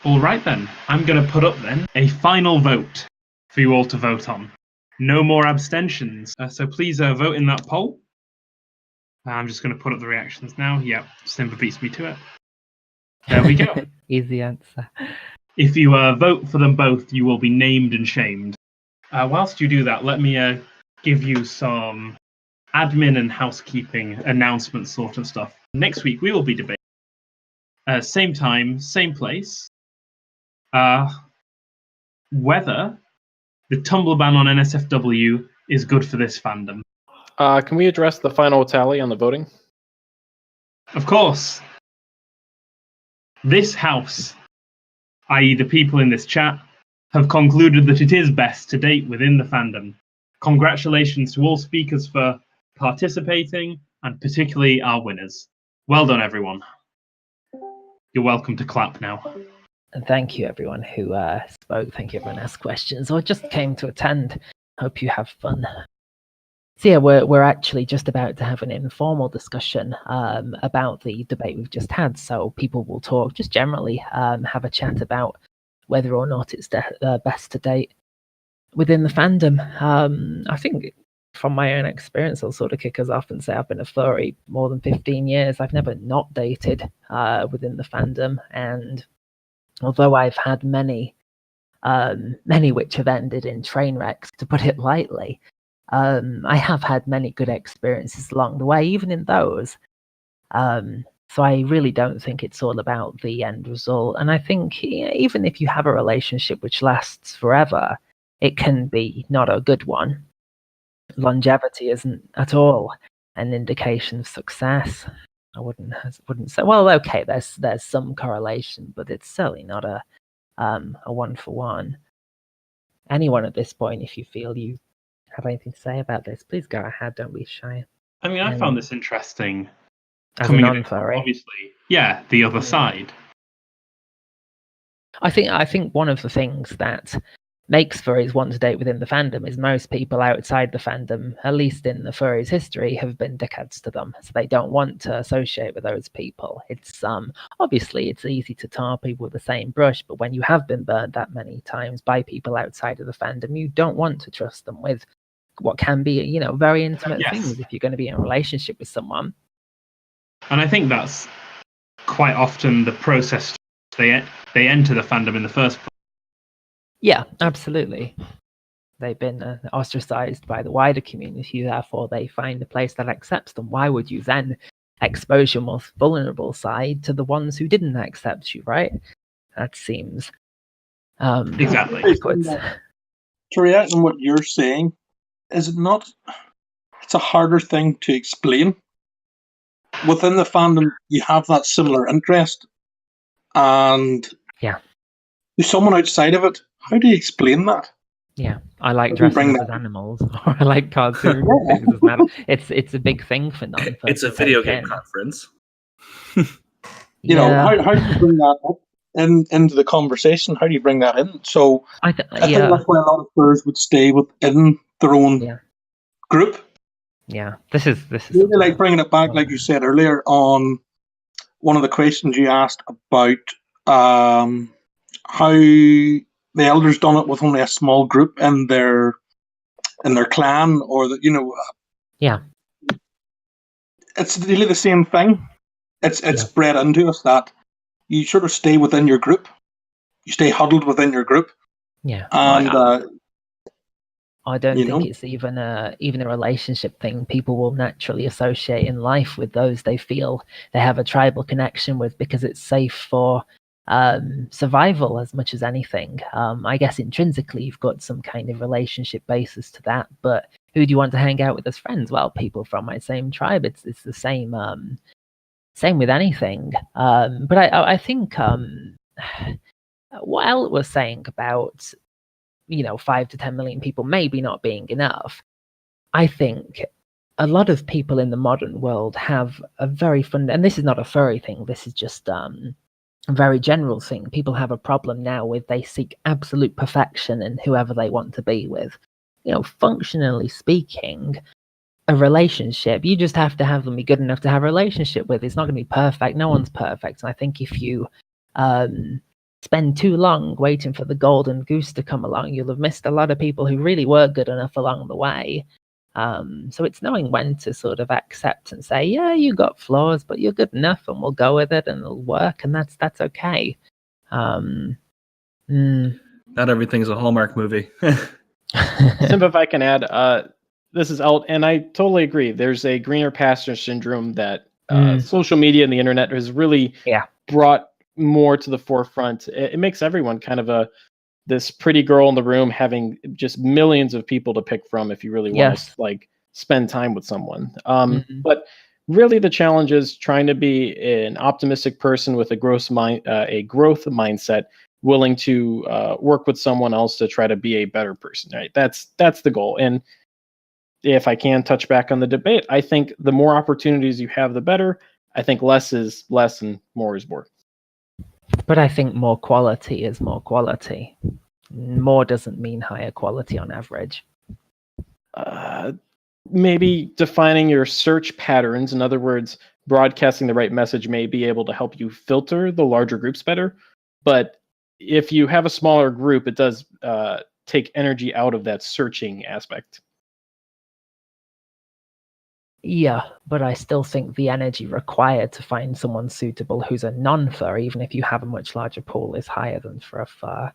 All right then, I'm going to put up then a final vote for you all to vote on. No more abstentions, so please vote in that poll. I'm just going to put up the reactions now. Yep, Simba beats me to it. There we go. Easy answer. If you vote for them both, you will be named and shamed. Whilst you do that, let me give you some admin and housekeeping announcement sort of stuff. Next week, we will be debating. Same time, same place. Whether the tumble ban on NSFW is good for this fandom. Can we address the final tally on the voting? Of course. This house, i.e. the people in this chat, have concluded that it is best to date within the fandom. Congratulations to all speakers for participating, and particularly our winners. Well done, everyone. You're welcome to clap now. And thank you, everyone who spoke. Thank you, everyone who asked questions or just came to attend. Hope you have fun. So yeah, we're actually just about to have an informal discussion about the debate we've just had. So people will talk, just generally have a chat about whether or not it's best to date within the fandom. I think from my own experience, I'll sort of kick us off and say I've been a furry more than 15 years. I've never not dated within the fandom, and although I've had many which have ended in train wrecks, to put it lightly, I have had many good experiences along the way, even in those. So I really don't think it's all about the end result. And I think even if you have a relationship which lasts forever, it can be not a good one. Longevity isn't at all an indication of success. I wouldn't say. Well, okay, there's some correlation, but it's certainly not a one for one. Anyone at this point, if you feel you have anything to say about this, please go ahead. Don't be shy. I mean, I found this interesting. As coming a non-furry, obviously, yeah, the other side. I think one of the things that makes furries want to date within the fandom is most people outside the fandom, at least in the furries history, have been dickheads to them, so they don't want to associate with those people. It's obviously it's easy to tar people with the same brush, but when you have been burned that many times by people outside of the fandom, you don't want to trust them with what can be, very intimate things if you're going to be in a relationship with someone. And I think that's quite often the process they enter the fandom in the first place. Yeah, absolutely. They've been ostracized by the wider community, therefore they find a place that accepts them. Why would you then expose your most vulnerable side to the ones who didn't accept you, right? That seems exactly backwards. To react on what you're saying, is it not? It's a harder thing to explain. Within the fandom, you have that similar interest, and to someone outside of it, how do you explain that? Yeah, I like dressing up as animals, or I like cartoon things. It's a big thing for non. It's a video game conference. How do you bring that up into the conversation? How do you bring that in? So I think that's why a lot of furries would stay within their own group. Yeah, this is really like bringing it back, like you said earlier, on one of the questions you asked about how the elders done it with only a small group in their clan, or it's really the same thing. It's bred into us that you sort of stay within your group, you stay huddled within your group. Yeah, and I don't think it's even a relationship thing. People will naturally associate in life with those they feel they have a tribal connection with because it's safe for survival as much as anything. I guess intrinsically you've got some kind of relationship basis to that, but who do you want to hang out with as friends? Well, people from my same tribe. It's the same with anything. But I think what Elle was saying about 5 to 10 million people maybe not being enough, I think a lot of people in the modern world have a very and this is not a furry thing, this is just a very general thing. People have a problem now with they seek absolute perfection in whoever they want to be with. Functionally speaking, a relationship, you just have to have them be good enough to have a relationship with. It's not going to be perfect. No one's perfect. And I think if you spend too long waiting for the golden goose to come along, you'll have missed a lot of people who really were good enough along the way. So it's knowing when to sort of accept and say, yeah, you got flaws, but you're good enough, and we'll go with it, and it'll work, and that's okay. Not everything's a Hallmark movie. Simp, if I can add, this is out, and I totally agree. There's a greener pasture syndrome that social media and the internet has really brought more to the forefront. It makes everyone kind of this pretty girl in the room, having just millions of people to pick from if you really want to like spend time with someone. But really, the challenge is trying to be an optimistic person with a growth mindset, willing to work with someone else to try to be a better person. Right? That's the goal. And if I can touch back on the debate, I think the more opportunities you have, the better. I think less is less and more is more. But I think more quality is more quality. More doesn't mean higher quality on average. Maybe defining your search patterns, in other words, broadcasting the right message may be able to help you filter the larger groups better. But if you have a smaller group, it does take energy out of that searching aspect. Yeah, but I still think the energy required to find someone suitable who's a non-fur, even if you have a much larger pool, is higher than for a fur.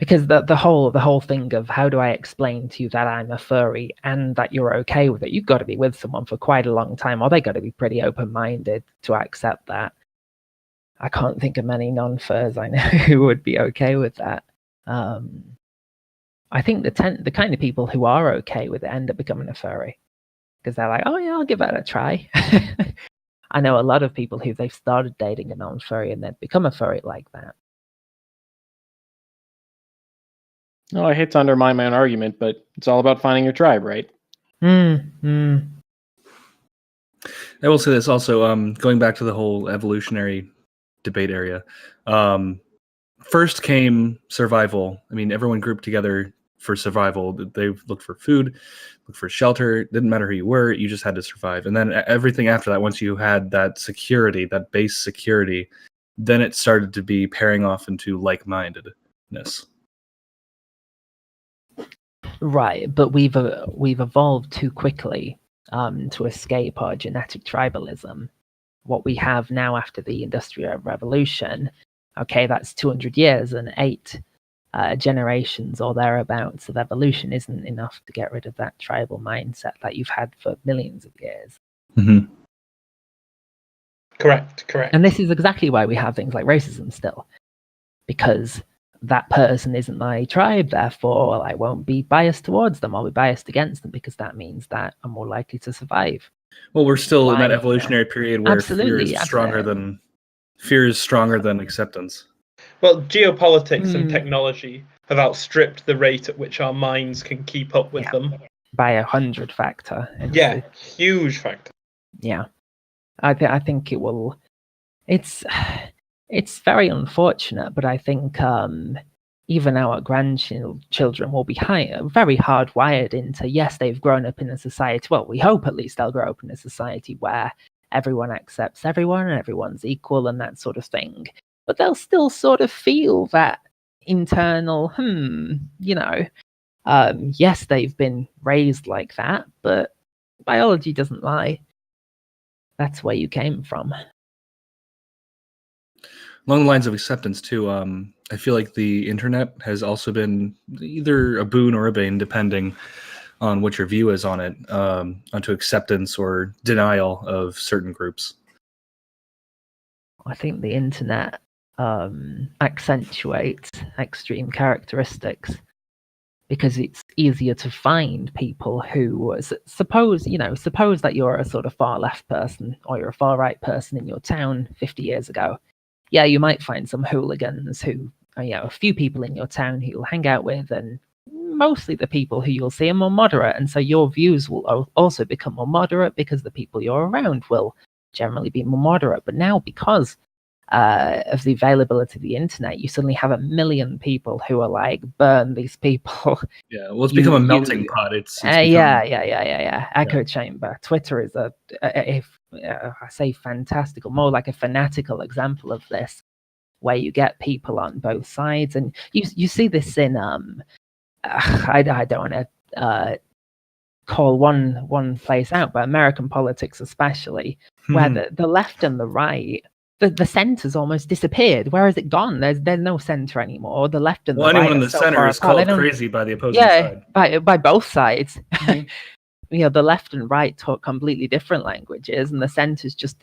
Because the whole thing of how do I explain to you that I'm a furry and that you're okay with it, you've got to be with someone for quite a long time, or they got to be pretty open-minded to accept that. I can't think of many non-furs I know who would be okay with that. I think the kind of people who are okay with it end up becoming a furry because they're like, oh yeah, I'll give that a try. I know a lot of people who they've started dating a non-furry and they've become a furry like that. No, I hate to undermine my own argument, but it's all about finding your tribe, right? I will say this also, going back to the whole evolutionary debate area. First came survival. I mean, everyone grouped together for survival. They looked for food, looked for shelter. Didn't matter who you were, you just had to survive. And then everything after that, once you had that security, that base security, then it started to be pairing off into like-mindedness. Right, but we've evolved too quickly to escape our genetic tribalism. What we have now after the Industrial Revolution, okay, that's 200 years and 8 generations or thereabouts of evolution isn't enough to get rid of that tribal mindset that you've had for millions of years. Mm-hmm. Correct. And this is exactly why we have things like racism still, because that person isn't my tribe, therefore I won't be biased towards them. I'll be biased against them because that means that I'm more likely to survive. Well, we're still in that evolutionary period where fear is stronger than acceptance. Well, geopolitics and technology have outstripped the rate at which our minds can keep up with them. By 100 factor. Yeah, huge factor. Yeah. I think it will... It's very unfortunate, but I think even our grandchildren will be very hardwired into, yes, they've grown up in a society, well, we hope at least they'll grow up in a society where everyone accepts everyone and everyone's equal and that sort of thing. But they'll still sort of feel that internal, yes, they've been raised like that, but biology doesn't lie. That's where you came from. Along the lines of acceptance, too, I feel like the internet has also been either a boon or a bane, depending on what your view is on it, onto acceptance or denial of certain groups. I think the internet accentuates extreme characteristics because it's easier to find people who suppose that you're a sort of far left person or you're a far right person in your town 50 years ago. Yeah, you might find some hooligans who, a few people in your town who you'll hang out with, and mostly the people who you'll see are more moderate. And so your views will also become more moderate because the people you're around will generally be more moderate. But now, because of the availability of the internet, you suddenly have 1 million people who are like, burn these people. Yeah, well, it's become a melting pot. It's Echo chamber. Twitter is I say fantastical, more like a fanatical example of this. where you get people on both sides, and you see this in I don't want to call one place out, but American politics especially, where the left and the right, the centre's almost disappeared. Where has it gone? There's no centre anymore. The left and the right. Anyone in the center is called crazy by the opposing side. by both sides. The left and right talk completely different languages, and the centre's just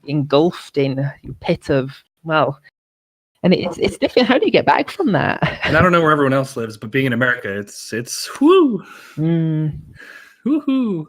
engulfed in a pit of, and it's different. How do you get back from that? And I don't know where everyone else lives, but being in America, it's whoo. Woohoo.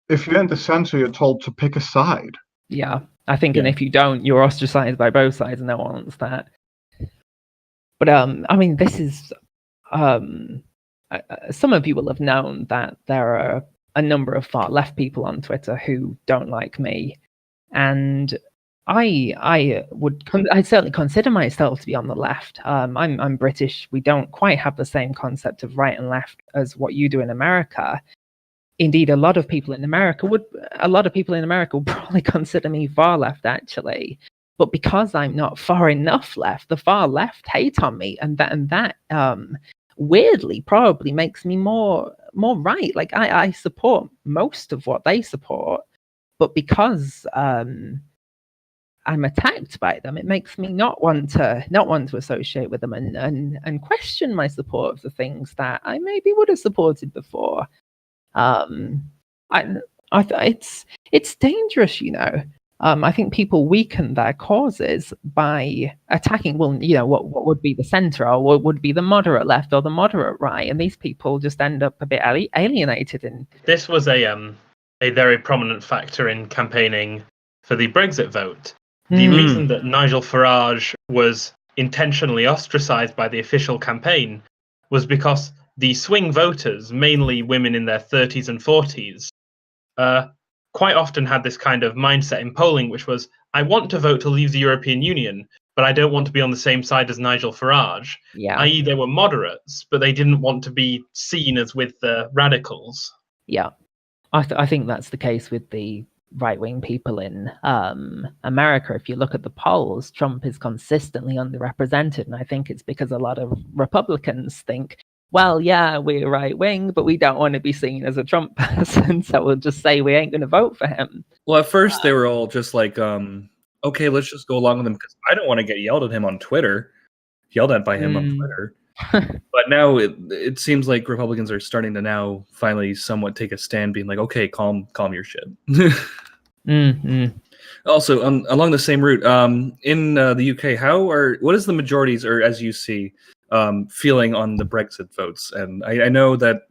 If you're in the center, you're told to pick a side. Yeah, I think, and if you don't, you're ostracized by both sides, and no one wants that. But I mean, this is some of you will have known that there are a number of far left people on Twitter who don't like me, and I certainly consider myself to be on the left. I'm British. We don't quite have the same concept of right and left as what you do in America. Indeed, a lot of people in America would probably consider me far left, actually. But because I'm not far enough left, the far left hate on me, and that weirdly probably makes me more right. Like I support most of what they support, but because I'm attacked by them, it makes me not want to associate with them and question my support of the things that I maybe would have supported before. It's dangerous, I think people weaken their causes by attacking, what would be the center, or what would be the moderate left or the moderate right, and these people just end up a bit alienated. This was a very prominent factor in campaigning for the Brexit vote. The reason that Nigel Farage was intentionally ostracized by the official campaign was because the swing voters, mainly women in their 30s and 40s, quite often had this kind of mindset in polling, which was, I want to vote to leave the European Union, but I don't want to be on the same side as Nigel Farage. Yeah. I.e., they were moderates, but they didn't want to be seen as with the radicals. Yeah. I think that's the case with the right-wing people in America. If you look at the polls, Trump is consistently underrepresented, and I think it's because a lot of Republicans think, well, yeah, we're right-wing, but we don't want to be seen as a Trump person, so we'll just say we ain't going to vote for him. Well, at first they were all just like, okay, let's just go along with him because I don't want to get yelled at on Twitter by him on Twitter. But now it seems like Republicans are starting to now finally somewhat take a stand, being like, okay, calm your shit. Also, along the same route, in the UK, what is the majorities, or as you see, feeling on the Brexit votes? And I know that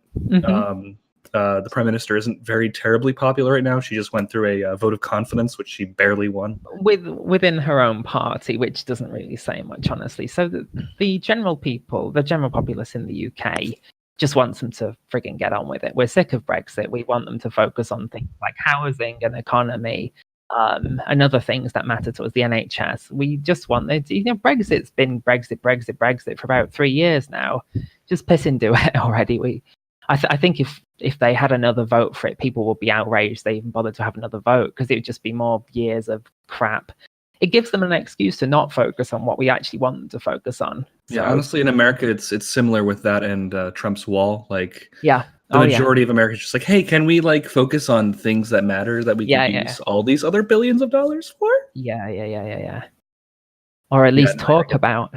the Prime Minister isn't very terribly popular right now. She just went through a vote of confidence, which she barely won. Within her own party, which doesn't really say much, honestly. So the general populace in the UK just wants them to frigging get on with it. We're sick of Brexit. We want them to focus on things like housing and economy, and other things that matter to us, the NHS. We just want Brexit's been Brexit for about 3 years now. Just piss into it already. I think if they had another vote for it, people would be outraged they even bothered to have another vote, because it would just be more years of crap. It gives them an excuse to not focus on what we actually want them to focus on. Yeah, honestly, in America, it's similar with that and Trump's wall. Like, yeah. The majority of America is just like, hey, can we focus on things that matter that we can use all these other billions of dollars for? Yeah. Or at least talk about.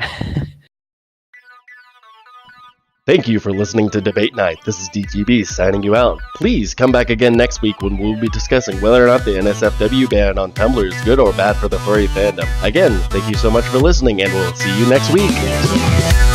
Thank you for listening to Debate Night. This is DTB signing you out. Please come back again next week when we'll be discussing whether or not the NSFW ban on Tumblr is good or bad for the furry fandom. Again, thank you so much for listening, and we'll see you next week.